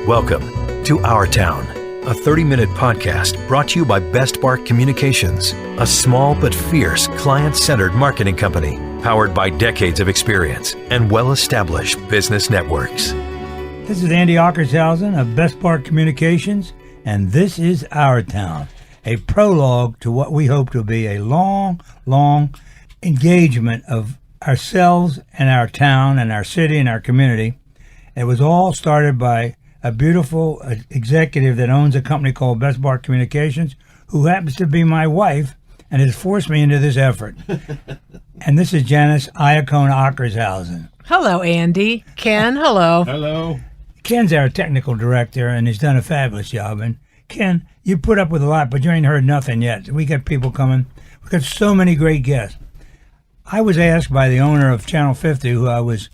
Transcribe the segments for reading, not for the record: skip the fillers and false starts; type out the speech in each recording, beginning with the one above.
Welcome to Our Town, a 30-minute podcast brought to you by Best Bark Communications, a small but fierce client-centered marketing company powered by decades of experience and well-established business networks. This is Andy Ockershausen of Best Bark Communications, and this is Our Town, a prologue to what we hope to be a long engagement of ourselves and our town and our city and our community. It was all started by a beautiful executive that owns a company called Best Bark Communications, who happens to be my wife and has forced me into this effort. And this is Janice Ockershausen. Hello, Andy. Ken, hello. Hello. Ken's our technical director, and he's done a fabulous job. And Ken, you put up with a lot, but you ain't heard nothing yet. We got people coming. We got so many great guests. I was asked by the owner of Channel 50, who I was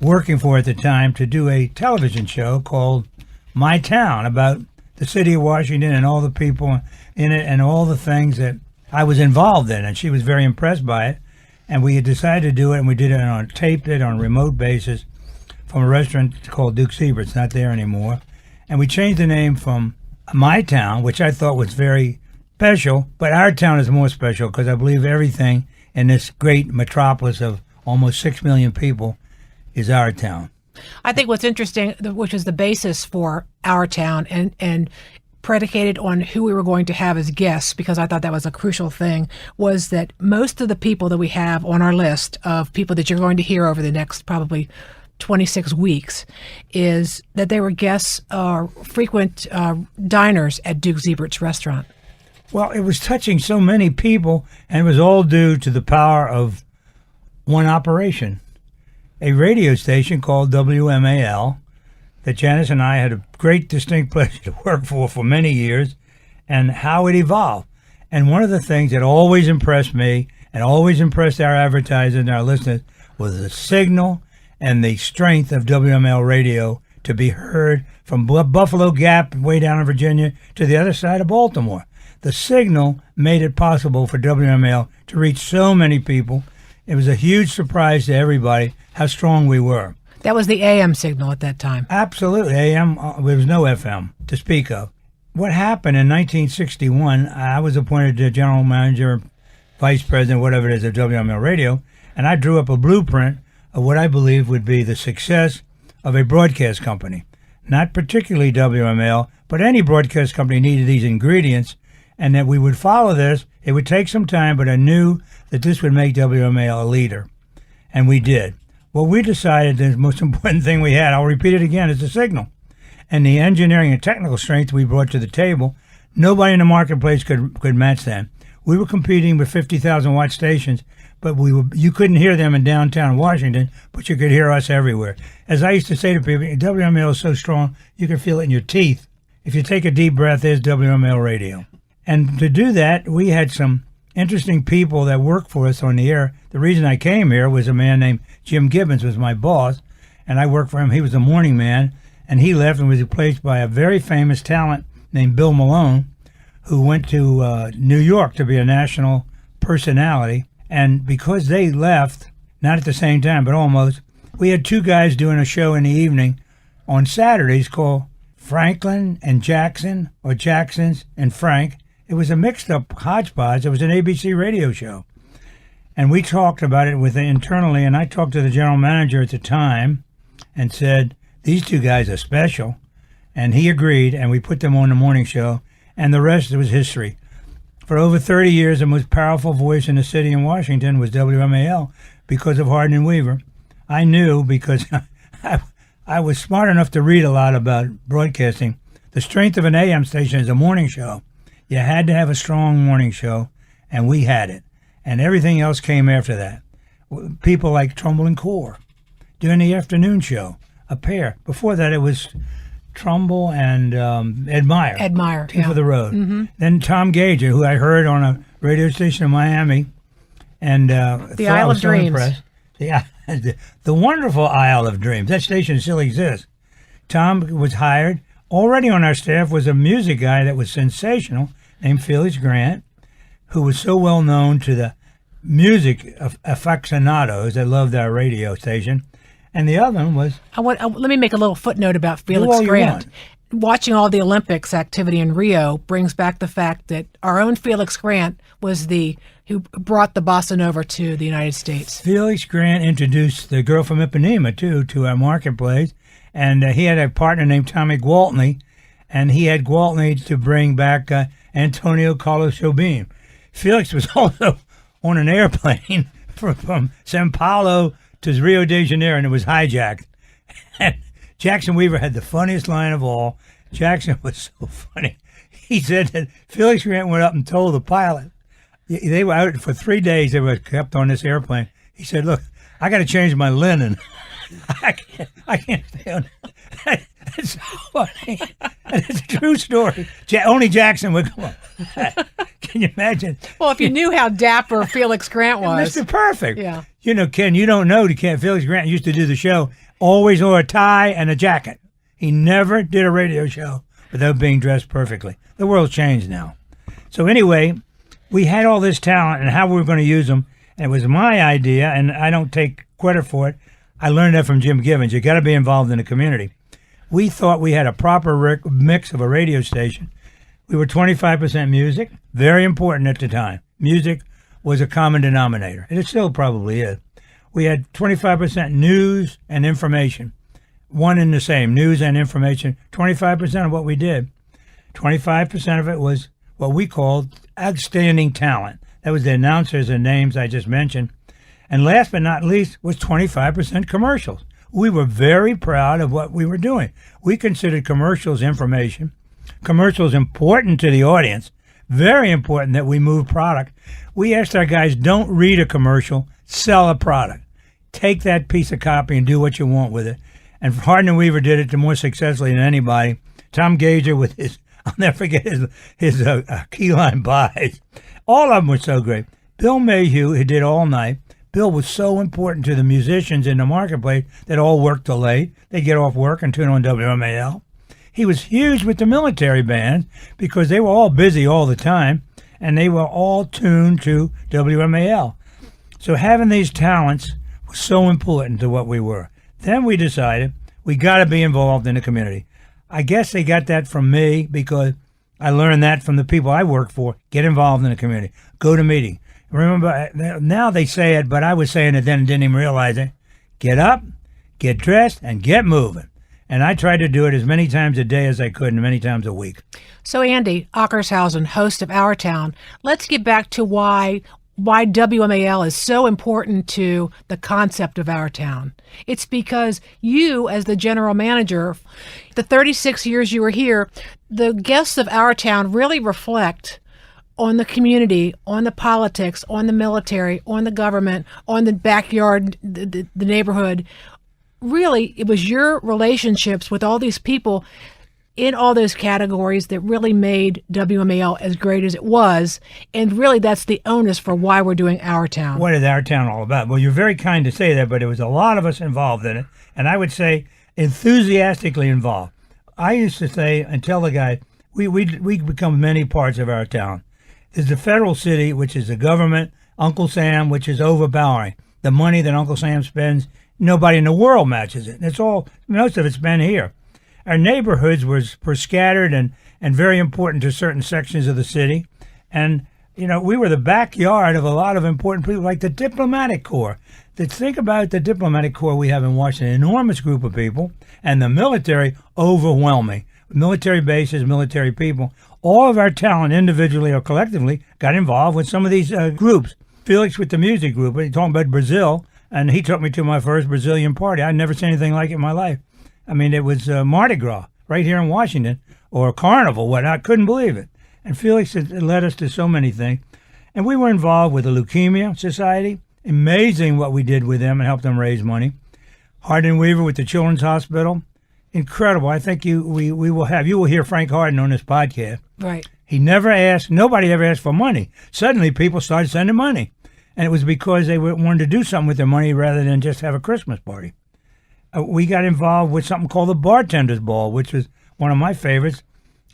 working for at the time, to do a television show called My Town about the city of Washington and all the people in it and all the things that I was involved in. And she was very impressed by it. And we had decided to do it, and we did it taped it on a remote basis from a restaurant called Duke's Zebra. It's not there anymore. And we changed the name from My Town, which I thought was very special, but Our Town is more special because I believe everything in this great metropolis of almost 6 million people is our town. I think what's interesting, which is the basis for Our Town and predicated on who we were going to have as guests, because I thought that was a crucial thing, was that most of the people that we have on our list of people that you're going to hear over the next probably 26 weeks is that they were guests or frequent diners at Duke Zebert's restaurant. Well, it was touching so many people, and it was all due to the power of one operation. A radio station called WMAL that Janice and I had a great distinct pleasure to work for many years, and how it evolved. And one of the things that always impressed me and always impressed our advertisers and our listeners was the signal and the strength of WMAL radio to be heard from Buffalo Gap way down in Virginia to the other side of Baltimore. The signal made it possible for WMAL to reach so many people. It was a huge surprise to everybody how strong we were. That was the AM signal at that time. Absolutely. AM, there was no FM to speak of. What happened in 1961, I was appointed to general manager, vice president, whatever it is, of WMAL Radio, and I drew up a blueprint of what I believe would be the success of a broadcast company. Not particularly WMAL, but any broadcast company needed these ingredients, and that we would follow this. It would take some time, but I knew that this would make WMAL a leader, and we did. Well, we decided the most important thing we had, I'll repeat it again, is the signal. And the engineering and technical strength we brought to the table, nobody in the marketplace could match that. We were competing with 50,000-watt stations, but you couldn't hear them in downtown Washington, but you could hear us everywhere. As I used to say to people, WMAL is so strong, you can feel it in your teeth. If you take a deep breath, there's WMAL radio. And to do that, we had some interesting people that worked for us on the air. The reason I came here was a man named Jim Gibbons was my boss, and I worked for him. He was a morning man, and he left and was replaced by a very famous talent named Bill Malone, who went to New York to be a national personality. And because they left, not at the same time, but almost, we had two guys doing a show in the evening on Saturdays called Franklin and Jackson, or Jacksons and Frank. It was a mixed-up hodgepodge. It was an ABC radio show. And we talked about it internally, and I talked to the general manager at the time and said, these two guys are special. And he agreed, and we put them on the morning show, and the rest was history. For over 30 years, the most powerful voice in the city in Washington was WMAL because of Hardin and Weaver. I knew because I was smart enough to read a lot about broadcasting. The strength of an AM station is a morning show. You had to have a strong morning show, and we had it. And everything else came after that. People like Trumbull and Core doing the afternoon show, a pair. Before that, it was Trumbull and Ed Meyer. Ed Meyer, Team for the Road. Mm-hmm. Then Tom Gager, who I heard on a radio station in Miami. And the Isle of Dreams. The wonderful Isle of Dreams. That station still exists. Tom was hired. Already on our staff was a music guy that was sensational named Felix Grant, who was so well known to the music aficionados that loved our radio station. And the other one was... Let me make a little footnote about Do Felix all you Grant. want. Watching all the Olympics activity in Rio brings back the fact that our own Felix Grant was who brought the bossa nova to the United States. Felix Grant introduced the girl from Ipanema, too, to our marketplace. And he had a partner named Tommy Gwaltney, and he had Gwaltney to bring back Antonio Carlos Jobim. Felix was also on an airplane from Sao Paulo to Rio de Janeiro, and it was hijacked. And Jackson Weaver had the funniest line of all. Jackson was so funny. He said that Felix Grant went up and told the pilot. They were out for 3 days. They were kept on this airplane. He said, "Look, I got to change my linen. I can't stay on." It's so funny. It's a true story. Only Jackson would come on. Can you imagine? Well, if you knew how dapper Felix Grant was. Mr. Perfect. Yeah. You know, Ken, you don't know. Felix Grant used to do the show, always wore a tie and a jacket. He never did a radio show without being dressed perfectly. The world's changed now. So anyway, we had all this talent and how we were going to use them. And it was my idea, and I don't take credit for it. I learned that from Jim Givens. You got to be involved in the community. We thought we had a proper mix of a radio station. We were 25% music, very important at the time. Music was a common denominator, and it still probably is. We had 25% news and information, one and the same, news and information. 25% of what we did. 25% of it was what we called outstanding talent. That was the announcers and names I just mentioned. And last but not least was 25% commercials. We were very proud of what we were doing. We considered commercials information, commercials important to the audience, very important that we move product. We asked our guys, don't read a commercial, sell a product. Take that piece of copy and do what you want with it. And Hardin and Weaver did it more successfully than anybody. Tom Gager with his, I'll never forget his key line buys. All of them were so great. Bill Mayhew, who did All Night. Bill was so important to the musicians in the marketplace that all worked till late. They'd get off work and tune on WMAL. He was huge with the military bands because they were all busy all the time, and they were all tuned to WMAL. So having these talents was so important to what we were. Then we decided we got to be involved in the community. I guess they got that from me because I learned that from the people I work for. Get involved in the community. Go to meetings. Remember, now they say it, but I was saying it then and didn't even realize it. Get up, get dressed, and get moving. And I tried to do it as many times a day as I could and many times a week. So Andy Ockershausen, host of Our Town, let's get back to why WMAL is so important to the concept of Our Town. It's because you, as the general manager, the 36 years you were here, the guests of Our Town really reflect on the community, on the politics, on the military, on the government, on the backyard, the neighborhood. Really, it was your relationships with all these people in all those categories that really made WMAL as great as it was. And really, that's the onus for why we're doing Our Town. What is Our Town all about? Well, you're very kind to say that, but there was a lot of us involved in it. And I would say enthusiastically involved. I used to say and tell the guy, we become many parts of our town. There's the federal city, which is the government, Uncle Sam, which is overpowering. The money that Uncle Sam spends, nobody in the world matches it. It's all, most of it's been here. Our neighborhoods were scattered and very important to certain sections of the city. And, you know, we were the backyard of a lot of important people, like the diplomatic corps. Think about the diplomatic corps we have in Washington, an enormous group of people, and the military, overwhelming. Military bases, military people. All of our talent, individually or collectively, got involved with some of these groups. Felix with the music group, he's talking about Brazil, and he took me to my first Brazilian party. I'd never seen anything like it in my life. I mean, it was Mardi Gras right here in Washington, or a carnival, what I couldn't believe it. And Felix had led us to so many things. And we were involved with the Leukemia Society. Amazing what we did with them and helped them raise money. Hardin Weaver with the Children's Hospital. Incredible. I think you will hear Frank Hardin on this podcast. Right. He never asked, nobody ever asked for money. Suddenly people started sending money. And it was because they wanted to do something with their money rather than just have a Christmas party. We got involved with something called the Bartender's Ball, which was one of my favorites,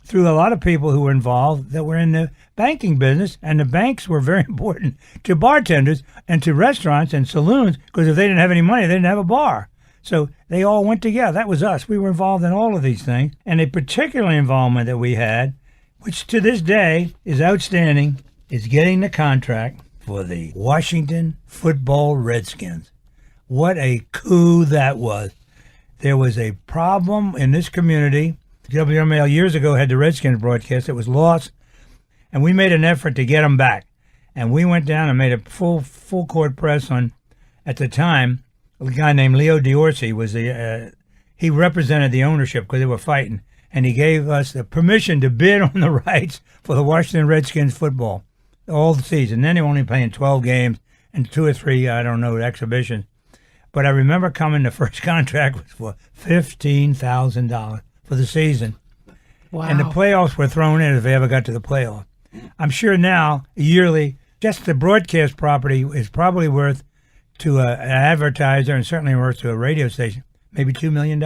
through a lot of people who were involved that were in the banking business. And the banks were very important to bartenders and to restaurants and saloons, because if they didn't have any money, they didn't have a bar. So they all went together. That was us. We were involved in all of these things. And a particular involvement that we had, which to this day is outstanding, is getting the contract for the Washington football Redskins. What a coup that was. There was a problem in this community. WMAL years ago had the Redskins broadcast. It was lost, and we made an effort to get them back. And we went down and made a full court press on, at the time, a guy named Leo Diorsi was he represented the ownership because they were fighting, and he gave us the permission to bid on the rights for the Washington Redskins football all the season. Then they were only playing 12 games and 2 or 3, I don't know, exhibitions. But I remember coming, the first contract was for $15,000 for the season. Wow. And the playoffs were thrown in if they ever got to the playoffs. I'm sure now, yearly, just the broadcast property is probably worth to an advertiser and certainly worth to a radio station, maybe $2 million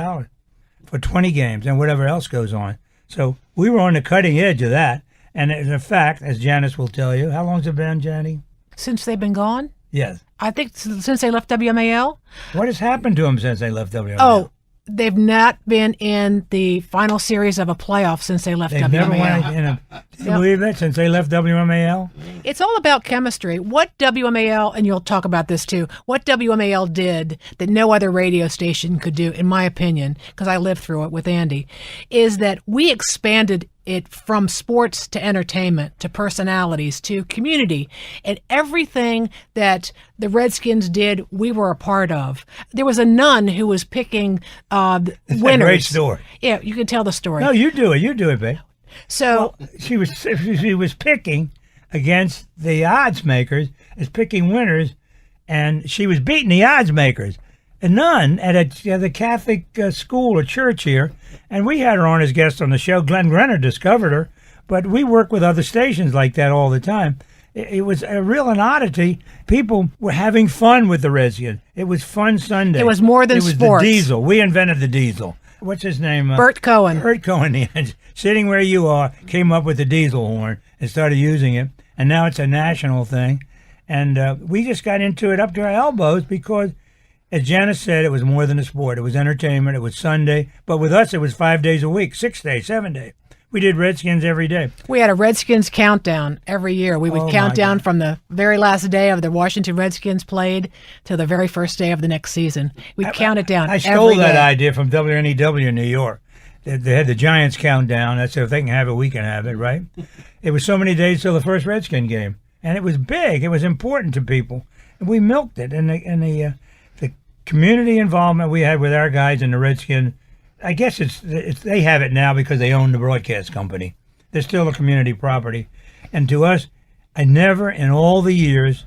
for 20 games and whatever else goes on. So we were on the cutting edge of that. And as a fact, as Janice will tell you, how long's it been, Janie? Since they've been gone? Yes. I think since they left WMAL. What has happened to them since they left WMAL? Oh, they've not been in the final series of a playoff since they left They've WMAL. never went in a, do you believe that, since they left WMAL? It's all about chemistry. What WMAL, and you'll talk about this too, what WMAL did that no other radio station could do, in my opinion, because I lived through it with Andy, is that we expanded it from sports to entertainment to personalities to community, and everything that the Redskins did, we were a part of. There was a nun who was picking winners. A great story. Yeah, you can tell the story. No, you do it, babe. So she was picking against the odds makers as picking winners, and she was beating the odds makers. A nun at the Catholic school or church here, and we had her on as guest on the show. Glenn Grenner discovered her, but we work with other stations like that all the time. It was a real oddity. People were having fun with the Redskins. It was fun Sunday. It was more than sports. It was the diesel. We invented the diesel. What's his name? Bert Cohen. Bert Cohen, sitting where you are, came up with the diesel horn and started using it, and now it's a national thing. And we just got into it up to our elbows because, as Janice said, it was more than a sport. It was entertainment. It was Sunday. But with us, it was 5 days a week, 6 days, 7 days. We did Redskins every day. We had a Redskins countdown every year. We would count down from the very last day of the Washington Redskins played to the very first day of the next season. We'd count it down. I stole that idea from WNEW in New York. They had the Giants countdown. That's if they can have it, we can have it, right? It was so many days till the first Redskin game. And it was big. It was important to people. And we milked it. And the community involvement we had with our guys in the Redskins, I guess it's they have it now because they own the broadcast company. They're still a community property. And to us, I never in all the years,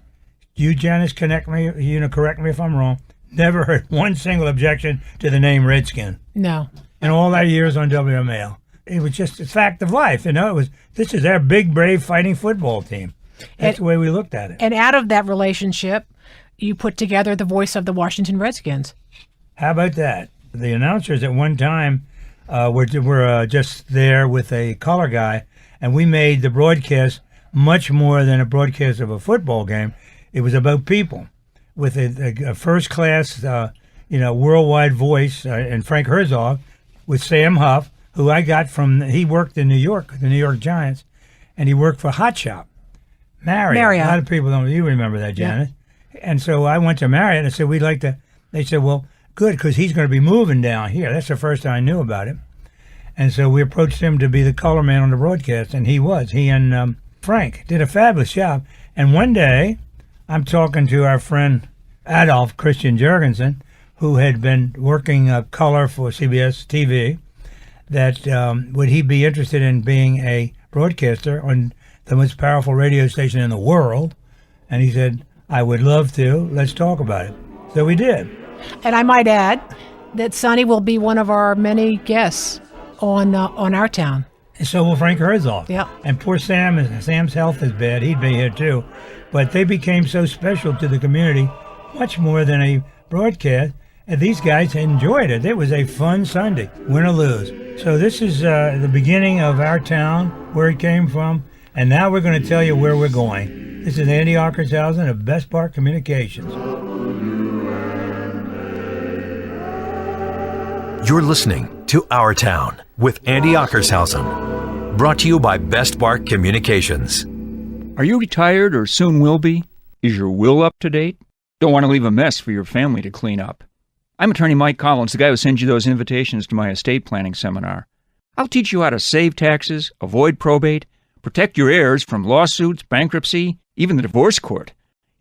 you, Janice, correct me if I'm wrong, never heard one single objection to the name Redskin. No. In all our years on WMAL. It was just a fact of life. This is our big, brave, fighting football team. That's the way we looked at it. And out of that relationship, you put together the voice of the Washington Redskins. How about that? The announcers at one time were just there with a color guy, and we made the broadcast much more than a broadcast of a football game. It was about people with a first-class, worldwide voice, and Frank Herzog with Sam Huff, who I got he worked in New York, the New York Giants, and he worked for Hot Shop. Marriott. A lot of people don't. You remember that, Janet. Yeah. And so I went to Marriott and I said, we'd like to. They said, well, good, because he's going to be moving down here. That's the first time I knew about it. And so we approached him to be the color man on the broadcast, and he was. He and Frank did a fabulous job. And one day, I'm talking to our friend Adolf Christian Jurgensen, who had been working color for CBS TV, that would he be interested in being a broadcaster on the most powerful radio station in the world? And he said, I would love to. Let's talk about it. So we did. And I might add that Sonny will be one of our many guests on Our Town. And so will Frank Herzog. Yeah. And poor Sam's health is bad. He'd be here too. But they became so special to the community, much more than a broadcast. And these guys enjoyed it. It was a fun Sunday, win or lose. So this is the beginning of Our Town, where it came from. And now we're going to tell you where we're going. This is Andy Ockershausen of Best Park Communications. You're listening to Our Town with Andy Ockershausen. Brought to you by Best Bark Communications. Are you retired or soon will be? Is your will up to date? Don't want to leave a mess for your family to clean up. I'm attorney Mike Collins, the guy who sends you those invitations to my estate planning seminar. I'll teach you how to save taxes, avoid probate, protect your heirs from lawsuits, bankruptcy, even the divorce court.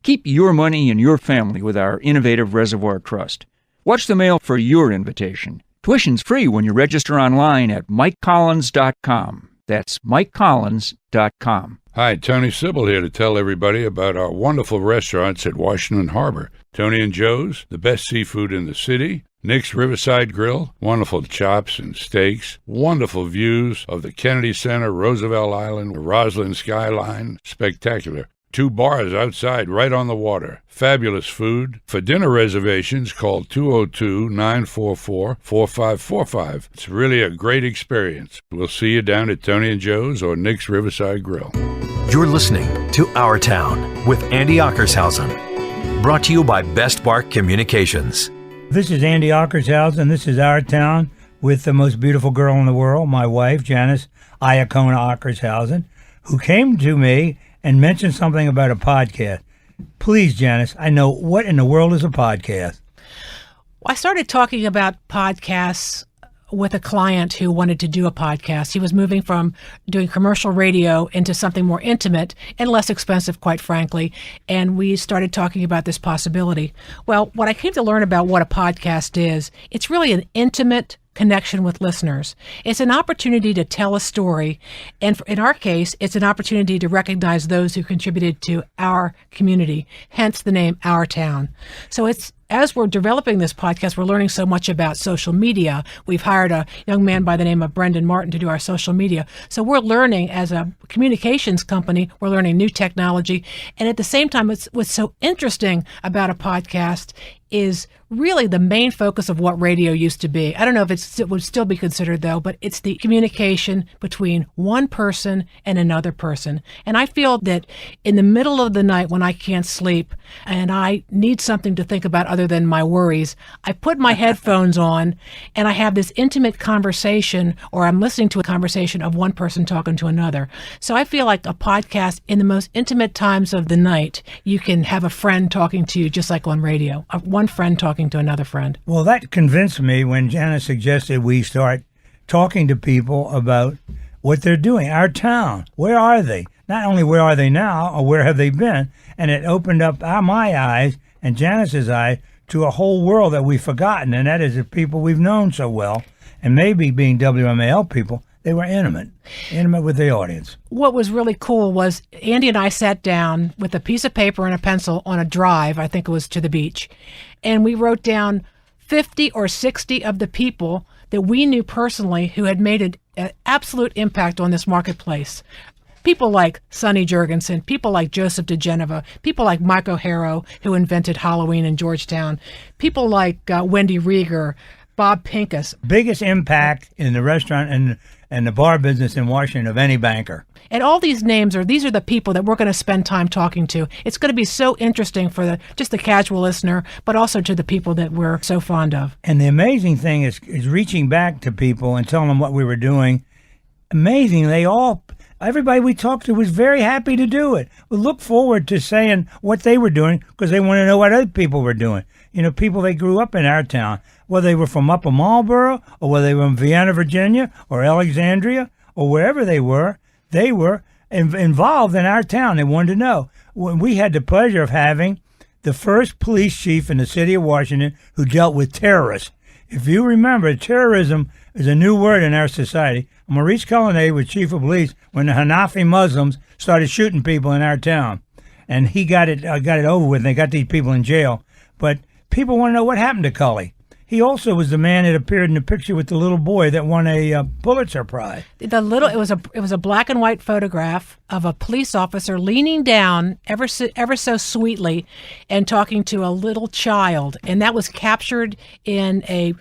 Keep your money in your family with our innovative Reservoir Trust. Watch the mail for your invitation. Tuition's free when you register online at MikeCollins.com. That's MikeCollins.com. Hi, Tony Sybil here to tell everybody about our wonderful restaurants at Washington Harbor. Tony and Joe's, the best seafood in the city. Nick's Riverside Grill, wonderful chops and steaks. Wonderful views of the Kennedy Center, Roosevelt Island, the Roslyn skyline. Spectacular. 2 bars outside, right on the water. Fabulous food. For dinner reservations, call 202-944-4545. It's really a great experience. We'll see you down at Tony and Joe's or Nick's Riverside Grill. You're listening to Our Town with Andy Ockershausen. Brought to you by Best Bark Communications. This is Andy Ockershausen. This is Our Town with the most beautiful girl in the world, my wife, Janice Iacona Ockershausen, who came to me and mentioned something about a podcast. Please, Janice, I know, what in the world is a podcast? I started talking about podcasts with a client who wanted to do a podcast. He was moving from doing commercial radio into something more intimate and less expensive, quite frankly, and we started talking about this possibility. Well, what I came to learn about what a podcast is, it's really an intimate connection with listeners. It's an opportunity to tell a story, and in our case, it's an opportunity to recognize those who contributed to our community, hence the name Our Town. So as we're developing this podcast, we're learning so much about social media. We've hired a young man by the name of Brendan Martin to do our social media. So we're learning, as a communications company, we're learning new technology. And at the same time, what's so interesting about a podcast is really the main focus of what radio used to be. I don't know if it would still be considered, though, but it's the communication between one person and another person. And I feel that in the middle of the night when I can't sleep and I need something to think about other than my worries, I put my headphones on and I have this intimate conversation, or I'm listening to a conversation of one person talking to another. So I feel like a podcast, in the most intimate times of the night, you can have a friend talking to you just like on radio, one friend talking to another friend. Well, that convinced me when Janice suggested we start talking to people about what they're doing. Our town, where are they? Not only where are they now, or where have they been? And it opened up my eyes and Janice's eyes to a whole world that we've forgotten, and that is the people we've known so well. And maybe being WMAL people, they were intimate with the audience. What was really cool was Andy and I sat down with a piece of paper and a pencil on a drive, I think it was to the beach, and we wrote down 50 or 60 of the people that we knew personally who had made an absolute impact on this marketplace. People like Sonny Jurgensen, people like Joseph DeGeneva, people like Mike O'Hara, who invented Halloween in Georgetown, people like Wendy Rieger, Bob Pincus. Biggest impact in the restaurant and the bar business in Washington of any banker. And all these names these are the people that we're going to spend time talking to. It's going to be so interesting for just the casual listener, but also to the people that we're so fond of. And the amazing thing is reaching back to people and telling them what we were doing. Amazing. Everybody we talked to was very happy to do it. We look forward to saying what they were doing because they want to know what other people were doing. You know, people that grew up in our town, whether they were from Upper Marlboro or whether they were from Vienna, Virginia or Alexandria or wherever they were involved in our town. They wanted to know. We had the pleasure of having the first police chief in the city of Washington who dealt with terrorists. If you remember, terrorism is a new word in our society. Maurice Cullinane was chief of police when the Hanafi Muslims started shooting people in our town. And he got it over with, and they got these people in jail. But people want to know what happened to Cully. He also was the man that appeared in the picture with the little boy that won a Pulitzer Prize. It was a black and white photograph of a police officer leaning down ever so sweetly and talking to a little child, and that was captured in a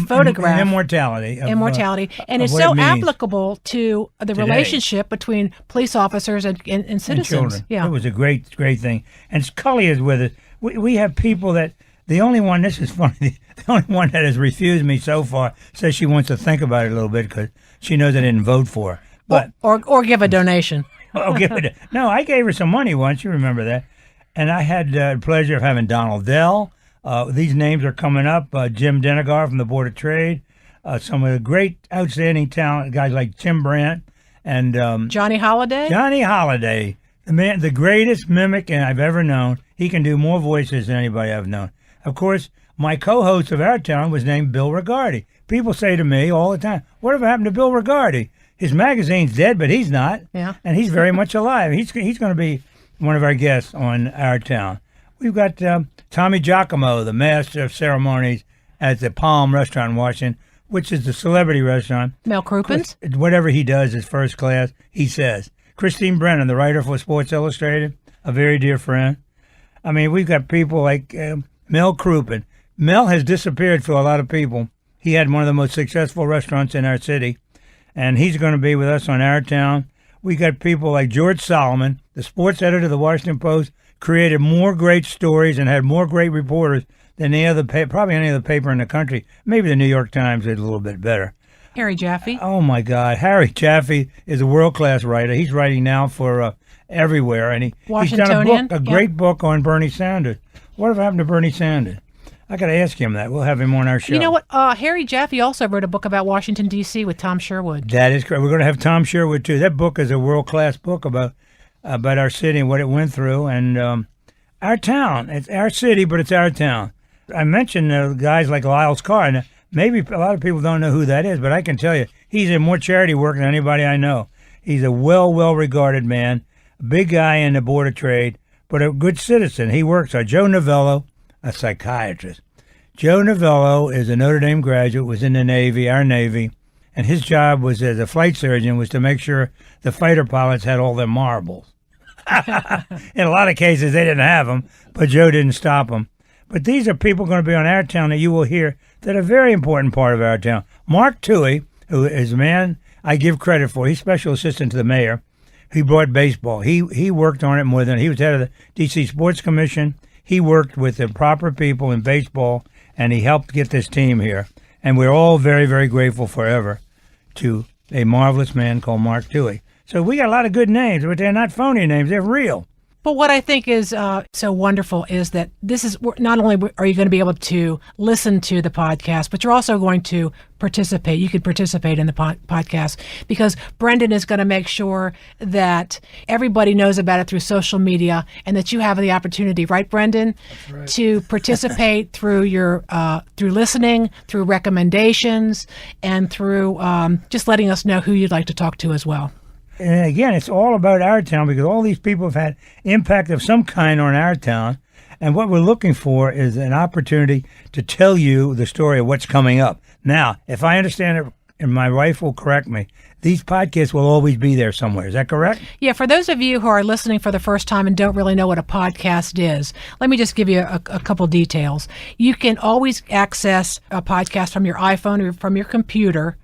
photograph. Immortality, and it's so applicable to the today. Relationship between police officers and citizens. And children. Yeah, it was a great thing. And Cully is with us. We have people that The only one, this is funny, the only one that has refused me so far says she wants to think about it a little bit because she knows I didn't vote for her. But or give a donation. No, I gave her some money once. You remember that. And I had the pleasure of having Donald Dell. These names are coming up. Jim Denegar from the Board of Trade. Some of the great, outstanding talent, guys like Tim Brandt and Johnny Holiday. Johnny Holiday, the man, the greatest mimic I've ever known. He can do more voices than anybody I've known. Of course, my co-host of Our Town was named Bill Rigardi. People say to me all the time, "Whatever happened to Bill Rigardi? His magazine's dead, but he's not. Yeah. And he's very much alive. He's going to be one of our guests on Our Town." We've got Tommy Giacomo, the master of ceremonies at the Palm Restaurant in Washington, which is the celebrity restaurant. Mel Crouppens. Whatever he does is first class, he says. Christine Brennan, the writer for Sports Illustrated, a very dear friend. I mean, we've got people like Mel Crouppen. Mel has disappeared for a lot of people. He had one of the most successful restaurants in our city, and he's going to be with us on Our Town. We got people like George Solomon, the sports editor of the Washington Post, created more great stories and had more great reporters than probably any other paper in the country. Maybe the New York Times is a little bit better. Harry Jaffe. Oh, my God. Harry Jaffe is a world-class writer. He's writing now for everywhere, and he's done a great book on Bernie Sanders. Whatever happened to Bernie Sanders? I got to ask him that. We'll have him on our show. You know what? Harry Jaffe also wrote a book about Washington, D.C. with Tom Sherwood. That is correct. We're going to have Tom Sherwood, too. That book is a world-class book about our city and what it went through. And our town. It's our city, but it's our town. I mentioned guys like Lyles Carr, and maybe a lot of people don't know who that is, but I can tell you, he's in more charity work than anybody I know. He's a well-regarded man, a big guy in the Board of Trade, but a good citizen. He works on Joe Novello, a psychiatrist. Joe Novello is a Notre Dame graduate, was in the Navy, our Navy, and his job was as a flight surgeon was to make sure the fighter pilots had all their marbles. In a lot of cases, they didn't have them, but Joe didn't stop them. But these are people going to be on Our Town that you will hear that are a very important part of Our Town. Mark Toohey, who is a man I give credit for, he's special assistant to the mayor. He brought baseball. He worked on it more than he was head of the D.C. Sports Commission. He worked with the proper people in baseball, and he helped get this team here. And we're all very, very grateful forever to a marvelous man called Mark Toohey. So we got a lot of good names, but they're not phony names. They're real. But what I think is so wonderful is that this is not only are you going to be able to listen to the podcast, but you're also going to participate. You could participate in the podcast because Brendan is going to make sure that everybody knows about it through social media and that you have the opportunity, right, Brendan, right, to participate through your through listening, through recommendations, and through just letting us know who you'd like to talk to as well. And again, it's all about Our Town because all these people have had impact of some kind on Our Town. And what we're looking for is an opportunity to tell you the story of what's coming up. Now, if I understand it, and my wife will correct me, these podcasts will always be there somewhere. Is that correct? Yeah, for those of you who are listening for the first time and don't really know what a podcast is, let me just give you a couple details. You can always access a podcast from your iPhone or from your computer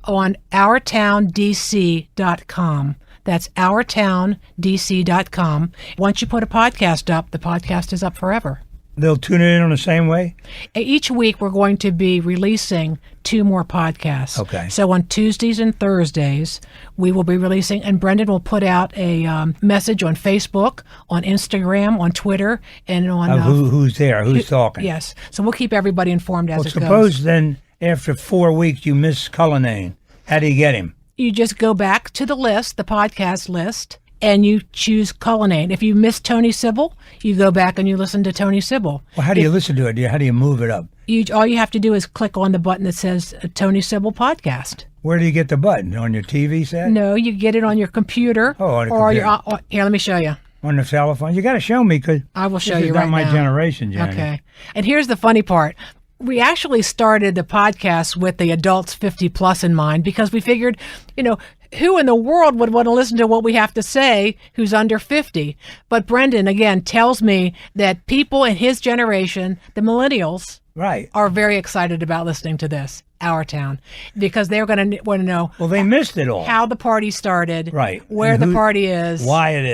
on OurTownDC.com. That's OurTownDC.com. Once you put a podcast up, the podcast is up forever. They'll tune it in on the same way? Each week, we're going to be releasing 2 more podcasts. Okay. So on Tuesdays and Thursdays, we will be releasing, and Brendan will put out a message on Facebook, on Instagram, on Twitter, and on... who's there? Who's talking? Yes. So we'll keep everybody informed as it goes. Suppose then, after 4 weeks, you miss Cullinane. How do you get him? You just go back to the list, the podcast list, and you choose Cullinane. If you miss Tony Sybil, you go back and you listen to Tony Sybil. Well, how do you listen to it? How do you move it up? All you have to do is click on the button that says Tony Sybil Podcast. Where do you get the button? On your TV set? No, you get it on your computer. Oh, on a computer. computer. Here, let me show you. On the telephone? You got to show me because I will show this you is right not my now. generation, Johnny. Okay. And here's the funny part. We actually started the podcast with the adults 50 plus in mind because we figured, who in the world would want to listen to what we have to say who's under 50? But Brendan, again, tells me that people in his generation, the millennials, right, are very excited about listening to this, Our Town, because they're going to want to know. Well, they missed it all. How the party started, right, where the party is, why it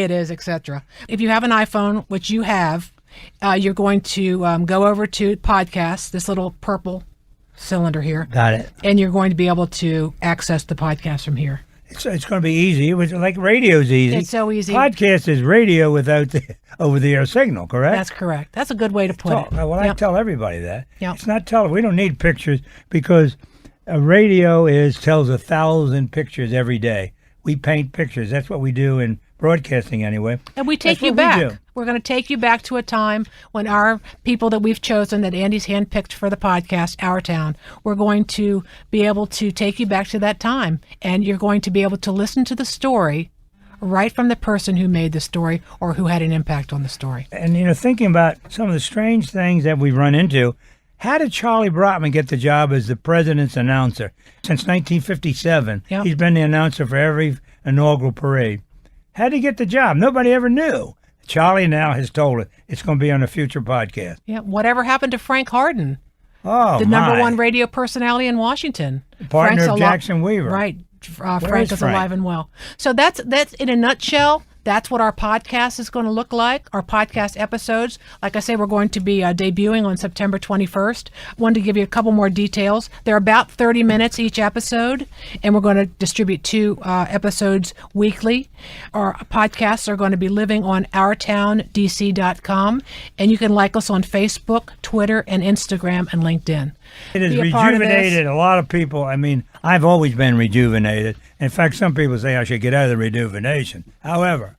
is, etc. If you have an iPhone, which you have, you're going to go over to podcast, this little purple cylinder here. Got it. And you're going to be able to access the podcast from here. It's going to be easy. It was like radio's easy. It's so easy. Podcast is radio without the over-the-air signal, correct? That's correct. That's a good way to put it. Well, I Yep. tell everybody that. Yep. It's not television. We don't need pictures because a radio tells 1,000 pictures every day. We paint pictures. That's what we do in broadcasting anyway. And we take That's you what back. we do. We're going to take you back to a time when our people that we've chosen, that Andy's handpicked for the podcast, Our Town, we're going to be able to take you back to that time. And you're going to be able to listen to the story right from the person who made the story or who had an impact on the story. And, thinking about some of the strange things that we've run into, how did Charlie Brotman get the job as the president's announcer? Since 1957, Yep. He's been the announcer for every inaugural parade. How did he get the job? Nobody ever knew. Charlie now has told it. It's going to be on a future podcast. Yeah. Whatever happened to Frank Harden, Oh, the my. number one radio personality in Washington? Partner Frank's of Jackson Weaver. Right. Frank is is Frank? alive and well. So that's in a nutshell. That's what our podcast is going to look like, our podcast episodes. Like I say, we're going to be debuting on September 21st. I wanted to give you a couple more details. They're about 30 minutes each episode, and we're going to distribute 2 episodes weekly. Our podcasts are going to be living on OurTownDC.com, and you can like us on Facebook, Twitter, and Instagram, and LinkedIn. It has Be a part of this. rejuvenated a lot of people. I mean, I've always been rejuvenated. In fact, some people say I should get out of the rejuvenation. However,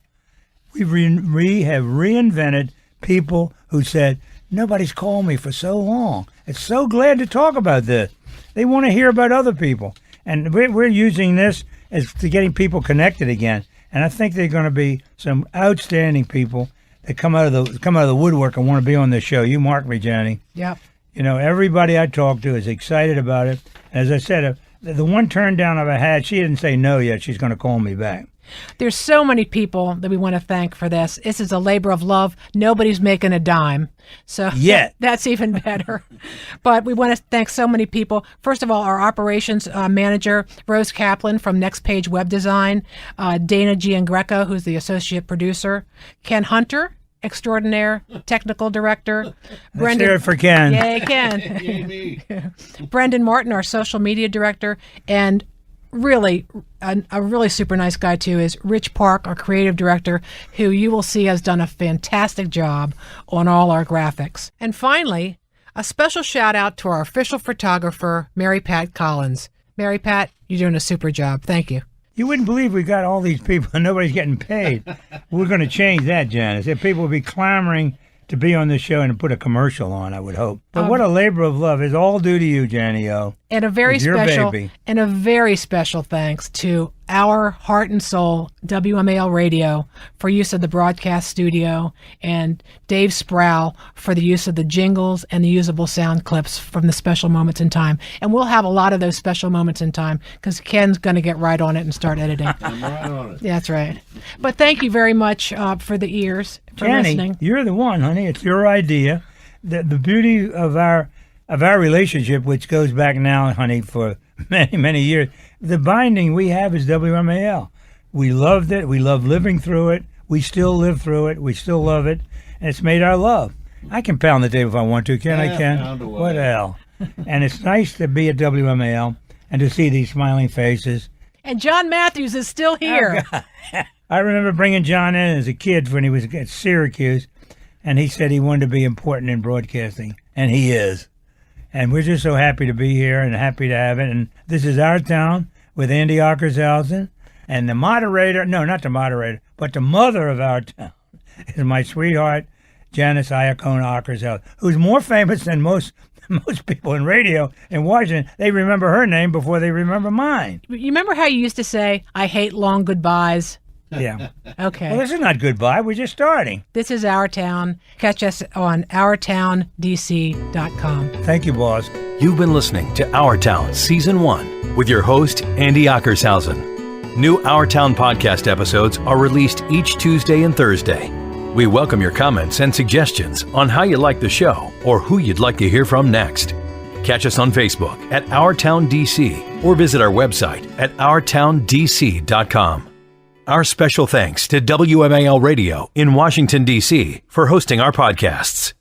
we have reinvented people who said, nobody's called me for so long. It's so glad to talk about this. They want to hear about other people. And we're using this as to getting people connected again. And I think there are going to be some outstanding people that come out of the woodwork and want to be on this show. You mark me, Johnny. Yep. Everybody I talk to is excited about it. As I said, the one turn down I've had, she didn't say no yet. She's going to call me back. There's so many people that we want to thank for this. This is a labor of love. Nobody's making a dime. So Yet. that's even better. But we want to thank so many people. First of all, our operations manager, Rose Kaplan from Next Page Web Design, Dana Giangreco, who's the associate producer, Ken Hunter, extraordinaire technical director. Let's hear it for Ken. Yay, Ken. Brendan Martin, our social media director, and really a really super nice guy too is Rich Park, our creative director, who you will see has done a fantastic job on all our graphics. And finally, a special shout out to our official photographer, Mary Pat Collins. Mary Pat, you're doing a super job. Thank you. You wouldn't believe we got all these people and nobody's getting paid. We're going to change that, Janice. People will be clamoring to be on this show and put a commercial on, I would hope. But what a labor of love is all due to you, Janny O. And a very It's your baby. special thanks to our heart and soul WMAL Radio for use of the broadcast studio, and Dave Sproul for the use of the jingles and the usable sound clips from the special moments in time. And we'll have a lot of those special moments in time because Ken's going to get right on it and start editing. I'm right on it. That's right. But thank you very much for the ears, for Janny, listening. you're the one, honey. It's your idea. The beauty of our relationship, which goes back now, honey, for many, many years, the binding we have is WMAL. We loved it. We love living through it. We still live through it. We still love it. And it's made our love. I can pound the table if I want to, can I, Ken? Pound away. What the hell? And it's nice to be at WMAL and to see these smiling faces. And John Matthews is still here. I remember bringing John in as a kid when he was at Syracuse, and he said he wanted to be important in broadcasting, and he is. And we're just so happy to be here and happy to have it. And this is Our Town with Andy Ockershausen. And the moderator, no, not the moderator, but the mother of Our Town is my sweetheart, Janice Iacona Ockershausen, who's more famous than most people in radio in Washington. They remember her name before they remember mine. You remember how you used to say, I hate long goodbyes? Yeah. Okay. Well, this is not goodbye. We're just starting. This is Our Town. Catch us on OurTownDC.com. Thank you, boss. You've been listening to Our Town Season 1 with your host, Andy Ockershausen. New Our Town podcast episodes are released each Tuesday and Thursday. We welcome your comments and suggestions on how you like the show or who you'd like to hear from next. Catch us on Facebook at Our Town DC or visit our website at OurTownDC.com. Our special thanks to WMAL Radio in Washington, D.C. for hosting our podcasts.